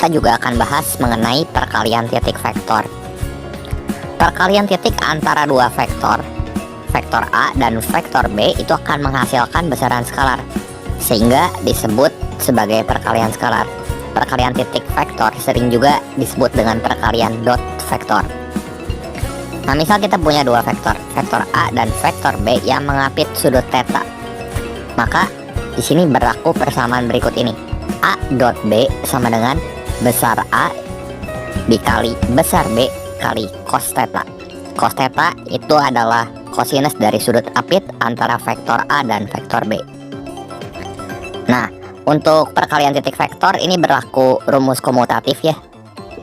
kita juga akan bahas mengenai perkalian titik vektor. Perkalian titik antara dua vektor, vektor A dan vektor B, itu akan menghasilkan besaran skalar, sehingga disebut sebagai perkalian skalar. Perkalian titik vektor sering juga disebut dengan perkalian dot vektor. Nah, misal kita punya dua vektor, vektor A dan vektor B yang mengapit sudut theta. Maka di sini berlaku persamaan berikut ini. A dot B sama dengan besar A dikali besar B kali cos theta. Cos theta itu adalah kosinus dari sudut apit antara vektor A dan vektor B. Nah, untuk perkalian titik vektor ini berlaku rumus komutatif ya.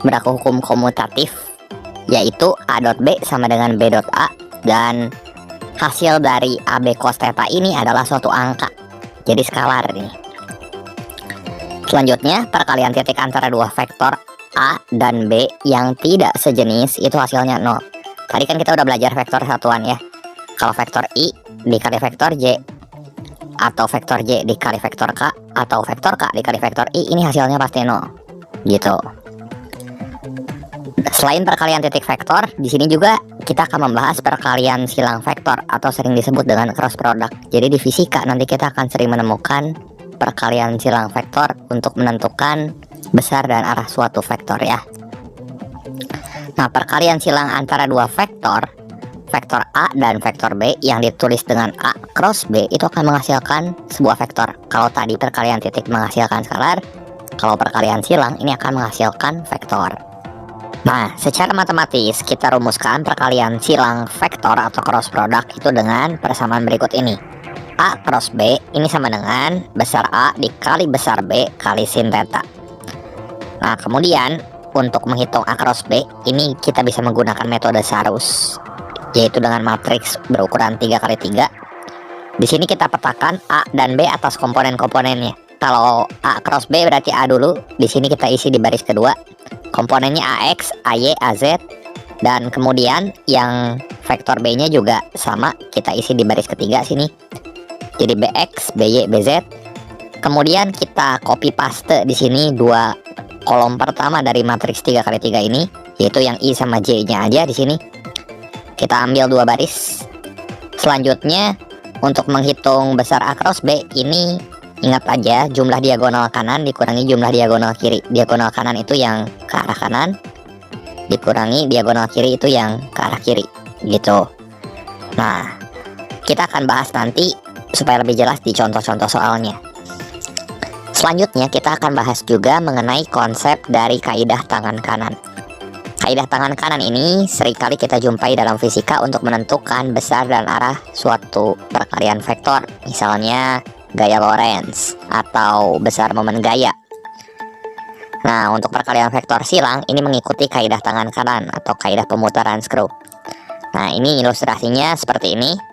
Berlaku hukum komutatif, yaitu A dot B sama dengan B dot A, dan hasil dari AB cos theta ini adalah suatu angka, jadi skalar ini. Selanjutnya, perkalian titik antara dua vektor A dan B yang tidak sejenis itu hasilnya 0. Tadi kan kita udah belajar vektor satuan ya. Kalau vektor I dikali vektor J, atau vektor J dikali vektor K, atau vektor K dikali vektor I, ini hasilnya pasti 0 gitu. Selain perkalian titik vektor, di sini juga kita akan membahas perkalian silang vektor atau sering disebut dengan cross product. Jadi di fisika nanti kita akan sering menemukan perkalian silang vektor untuk menentukan besar dan arah suatu vektor ya. Nah, perkalian silang antara dua vektor, vektor A dan vektor B yang ditulis dengan A cross B, itu akan menghasilkan sebuah vektor. Kalau tadi perkalian titik menghasilkan skalar, kalau perkalian silang ini akan menghasilkan vektor. Nah, secara matematis kita rumuskan perkalian silang vektor atau cross product itu dengan persamaan berikut ini. A cross B ini sama dengan besar A dikali besar B kali sin theta. Nah, kemudian untuk menghitung A cross B ini kita bisa menggunakan metode Sarus, yaitu dengan matriks berukuran 3x3. Di sini kita petakan A dan B atas komponen-komponennya. Kalau A cross B berarti A dulu, di sini kita isi di baris kedua. Komponennya AX, AY, AZ, dan kemudian yang vektor B-nya juga sama, kita isi di baris ketiga sini. Jadi BX, BY, BZ. Kemudian kita copy paste di sini dua kolom pertama dari matriks 3x3 ini, yaitu yang I sama J-nya aja di sini. Kita ambil dua baris. Selanjutnya untuk menghitung besar A cross B ini, ingat aja jumlah diagonal kanan dikurangi jumlah diagonal kiri. Diagonal kanan itu yang ke arah kanan, dikurangi diagonal kiri itu yang ke arah kiri gitu. Nah, kita akan bahas nanti supaya lebih jelas di contoh-contoh soalnya. Selanjutnya kita akan bahas juga mengenai konsep dari kaidah tangan kanan. Kaidah tangan kanan ini seringkali kita jumpai dalam fisika untuk menentukan besar dan arah suatu perkalian vektor, misalnya gaya Lorentz atau besar momen gaya. Nah, untuk perkalian vektor silang ini mengikuti kaidah tangan kanan atau kaidah pemutaran skru. Nah, ini ilustrasinya seperti ini.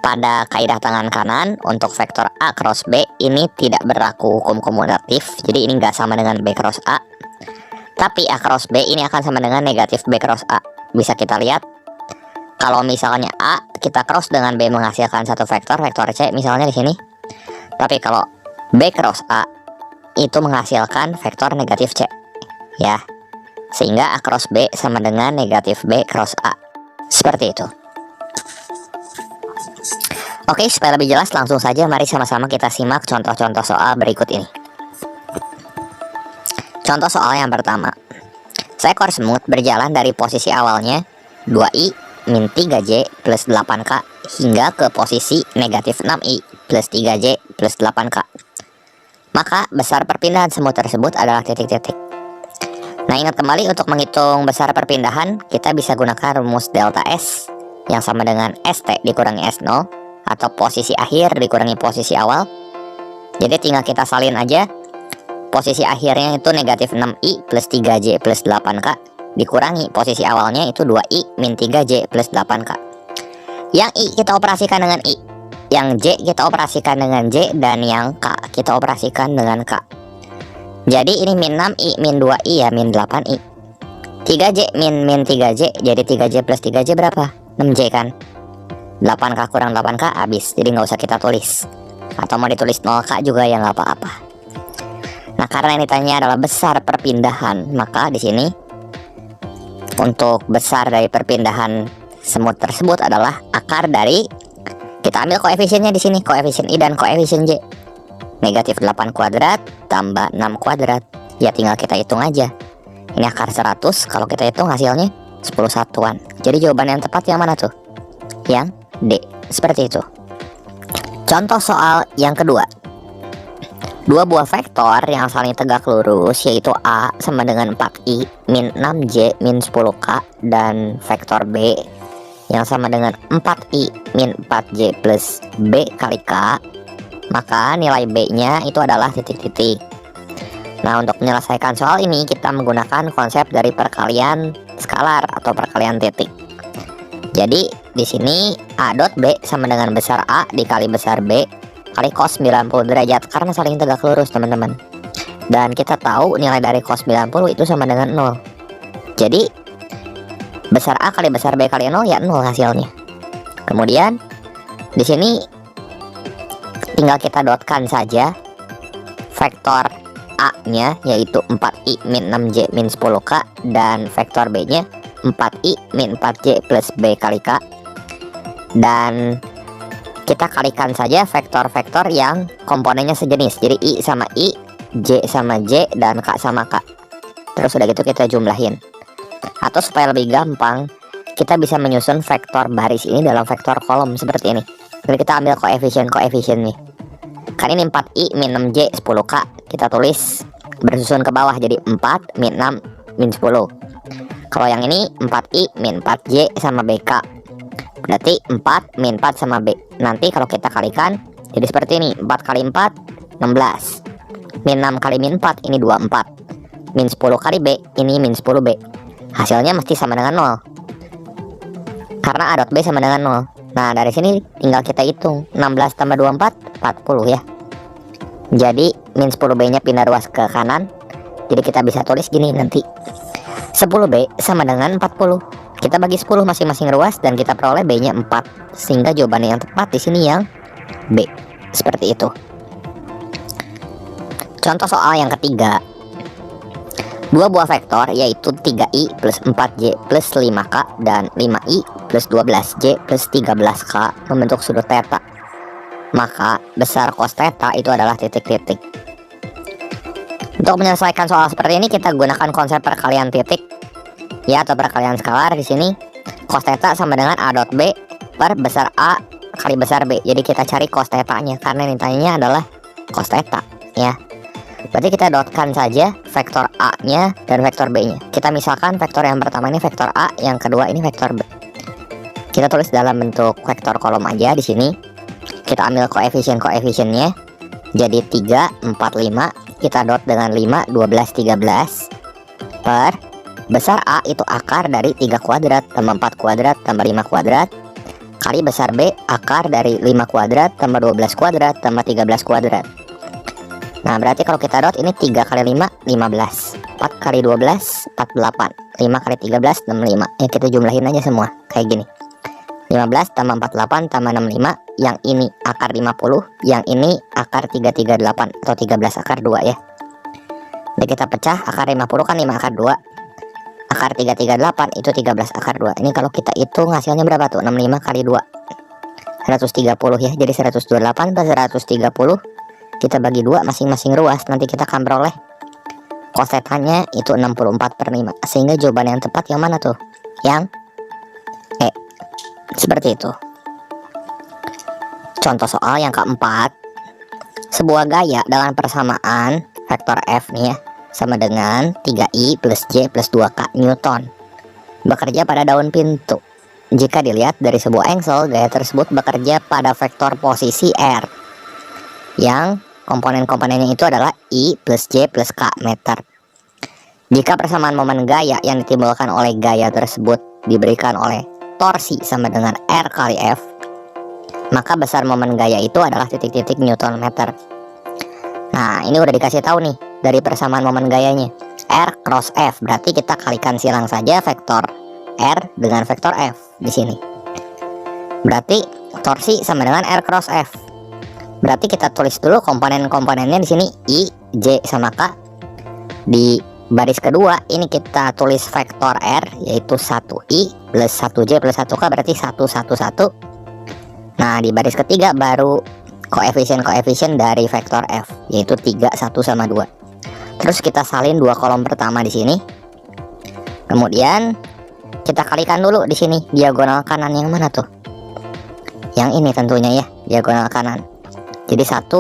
Pada kaidah tangan kanan untuk vektor A cross B ini tidak berlaku hukum komutatif, jadi ini nggak sama dengan B cross A. Tapi A cross B ini akan sama dengan negatif B cross A. Bisa kita lihat, kalau misalnya A kita cross dengan B menghasilkan satu vektor, vektor C misalnya di sini. Tapi kalau B cross A itu menghasilkan vektor negatif C, ya. Sehingga A cross B sama dengan negatif B cross A. Seperti itu. Oke, supaya lebih jelas langsung saja mari sama-sama kita simak contoh-contoh soal berikut ini. Contoh soal yang pertama. Seekor semut berjalan dari posisi awalnya 2i min 3j plus 8k hingga ke posisi negatif 6i plus 3j plus 8k. Maka besar perpindahan semut tersebut adalah titik-titik. Nah, ingat kembali untuk menghitung besar perpindahan kita bisa gunakan rumus delta S yang sama dengan ST dikurangi S0 atau posisi akhir dikurangi posisi awal. Jadi tinggal kita salin aja. Posisi akhirnya itu negatif 6i plus 3j plus 8k dikurangi posisi awalnya itu 2i min 3j plus 8k. Yang i kita operasikan dengan i, yang j kita operasikan dengan j, dan yang k kita operasikan dengan k. Jadi ini min 6i min 2i ya min 8i. 3j min 3j, jadi 3j plus 3j berapa? 6j kan. 8k kurang 8k habis, jadi nggak usah kita tulis. Atau mau ditulis 0k juga ya nggak apa-apa. Nah, karena ini tanya adalah besar perpindahan, maka di sini untuk besar dari perpindahan semut tersebut adalah akar dari, kita ambil koefisiennya di sini, koefisien I dan koefisien J. Negatif 8 kuadrat tambah 6 kuadrat. Ya tinggal kita hitung aja. Ini akar 100, kalau kita hitung hasilnya 10 satuan. Jadi jawaban yang tepat yang mana tuh? Yang D. Seperti itu. Contoh soal yang kedua. Dua buah vektor yang saling tegak lurus, yaitu A sama dengan 4I min 6J min 10K, dan vektor B yang sama dengan 4I min 4J plus B kali K, maka nilai B nya itu adalah titik-titik. Nah, untuk menyelesaikan soal ini kita menggunakan konsep dari perkalian skalar atau perkalian titik. Jadi di sini A dot B sama dengan besar A dikali besar B kali cos 90 derajat, karena saling tegak lurus teman-teman. Dan kita tahu nilai dari cos 90 itu sama dengan 0. Jadi besar A kali besar B kali 0 ya 0 hasilnya. Kemudian di sini tinggal kita dotkan saja vektor A-nya yaitu 4I min 6J min 10K, dan vektor B-nya 4I min 4J plus B kali K. Dan kita kalikan saja vektor-vektor yang komponennya sejenis. Jadi I sama I, J sama J, dan K sama K. Terus udah gitu kita jumlahin. Atau supaya lebih gampang, kita bisa menyusun vektor baris ini dalam vektor kolom seperti ini. Jadi kita ambil koefisien-koefisiennya. Kan ini 4I min 6J 10K, kita tulis bersusun ke bawah jadi 4 min 6 min 10. Kalau yang ini 4I min 4J sama BK, berarti 4 min 4 sama B. Nanti kalau kita kalikan jadi seperti ini, 4 kali 4 16, min 6 kali min 4 ini 24, min 10 kali B ini min 10B. Hasilnya mesti sama dengan 0 karena A dot B sama dengan 0. Nah, dari sini tinggal kita hitung 16 tambah 24 40 ya. Jadi min 10B nya pindah ruas ke kanan, jadi kita bisa tulis gini nanti, 10B sama dengan 40. Kita bagi 10 masing-masing ruas dan kita peroleh B-nya 4. Sehingga jawabannya yang tepat di sini yang B. Seperti itu. Contoh soal yang ketiga. Dua buah vektor yaitu 3I plus 4J plus 5K dan 5I plus 12J plus 13K membentuk sudut theta. Maka besar cos theta itu adalah titik-titik. Untuk menyelesaikan soal seperti ini kita gunakan konsep perkalian titik ya, atau perkalian skalar. Di sini cos theta sama dengan A dot B per besar A kali besar B. Jadi kita cari cos theta-nya karena nilainya adalah cos theta ya. Berarti kita dotkan saja vektor A-nya dan vektor B-nya. Kita misalkan vektor yang pertama ini vektor A, yang kedua ini vektor B. Kita tulis dalam bentuk vektor kolom aja di sini. Kita ambil koefisien-koefisiennya. Jadi 3, 4, 5. Kita dot dengan 5, 12, 13 per besar A itu akar dari 3 kuadrat tambah 4 kuadrat tambah 5 kuadrat kali besar B akar dari 5 kuadrat tambah 12 kuadrat tambah 13 kuadrat. Nah, berarti kalau kita dot ini 3 kali 5 15, 4 kali 12 48, 5 kali 13 65. Ya kita jumlahin aja semua kayak gini. 15 tambah 48 tambah 65, yang ini akar 50, yang ini akar 338 atau 13 akar 2 ya. Jadi kita pecah, akar 50 kan 5 akar 2, akar 338 itu 13 akar 2. Ini kalau kita hitung hasilnya berapa tuh? 65 kali 2 130 ya. Jadi 128 plus 130 kita bagi 2 masing-masing ruas. Nanti kita akan peroleh cos theta-nya itu 64 per 5. Sehingga jawaban yang tepat yang mana tuh? Yang E. Seperti itu. Contoh soal yang keempat. Sebuah gaya dengan persamaan vektor F nih ya, sama dengan 3I plus J plus 2K Newton bekerja pada daun pintu. Jika dilihat dari sebuah engsel, gaya tersebut bekerja pada vektor posisi R yang komponen-komponennya itu adalah I plus J plus K meter. Jika persamaan momen gaya yang ditimbulkan oleh gaya tersebut diberikan oleh torsi sama dengan R kali F, maka besar momen gaya itu adalah titik-titik Newton meter. Nah, ini udah dikasih tahu nih dari persamaan momen gayanya, R cross F. Berarti kita kalikan silang saja vektor R dengan vektor F di sini. Berarti torsi sama dengan R cross F. Berarti kita tulis dulu komponen-komponennya di sini I J sama K. Di baris kedua ini kita tulis vektor R, yaitu 1I plus 1J plus 1K, berarti 1, 1, 1. Nah, di baris ketiga baru koefisien-koefisien dari vektor F, yaitu 3, 1, sama 2. Terus kita salin dua kolom pertama di sini. Kemudian kita kalikan dulu di sini diagonal kanan yang mana tuh? Yang ini tentunya ya, diagonal kanan. Jadi 1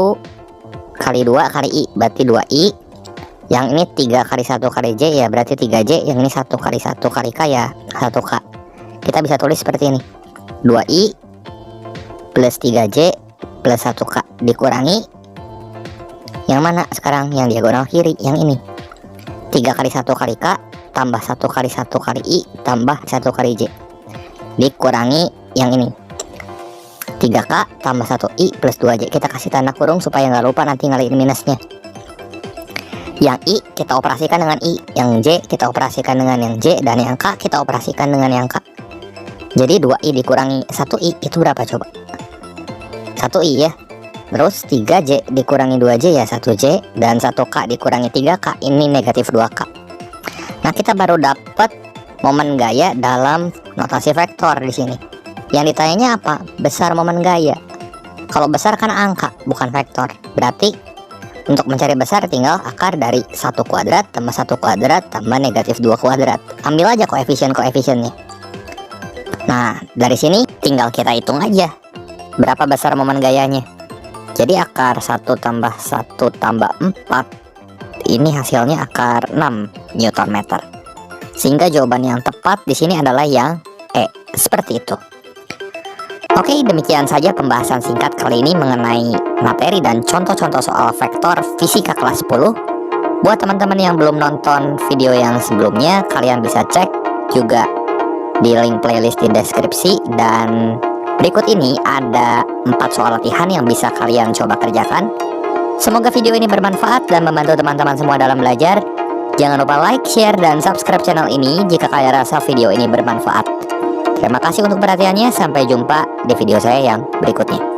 kali 2 kali I berarti 2I. Yang ini 3 kali 1 kali J ya berarti 3J. Yang ini 1 kali 1 kali K ya 1K. Kita bisa tulis seperti ini, 2I plus 3J plus 1K dikurangi yang mana sekarang? Yang diagonal kiri, yang ini, 3 kali 1 kali K tambah 1 kali 1 kali I tambah 1 kali J dikurangi yang ini, 3K tambah 1I plus 2J. Kita kasih tanda kurung supaya nggak lupa nanti ngalihin minusnya. Yang I kita operasikan dengan I, yang J kita operasikan dengan yang J, dan yang K kita operasikan dengan yang K. Jadi 2I dikurangi 1I itu berapa coba? 1I ya. Terus 3J dikurangi 2J ya 1J, dan 1K dikurangi 3K ini negatif 2K. Nah, kita baru dapat momen gaya dalam notasi vektor di sini. Yang ditanyanya apa? Besar momen gaya. Kalau besar kan angka, bukan vektor. Berarti untuk mencari besar tinggal akar dari 1 kuadrat tambah 1 kuadrat tambah negatif 2 kuadrat. Ambil aja koefisien-koefisiennya. Nah, dari sini tinggal kita hitung aja berapa besar momen gayanya. Jadi akar 1 tambah 1 tambah 4 ini hasilnya akar 6 Newton meter. Sehingga jawaban yang tepat di sini adalah yang E. Seperti itu. Oke, demikian saja pembahasan singkat kali ini mengenai materi dan contoh-contoh soal vektor fisika kelas 10. Buat teman-teman yang belum nonton video yang sebelumnya, kalian bisa cek juga di link playlist di deskripsi. Dan berikut ini ada 4 soal latihan yang bisa kalian coba kerjakan. Semoga video ini bermanfaat dan membantu teman-teman semua dalam belajar. Jangan lupa like, share, dan subscribe channel ini jika kalian rasa video ini bermanfaat. Terima kasih untuk perhatiannya, sampai jumpa di video saya yang berikutnya.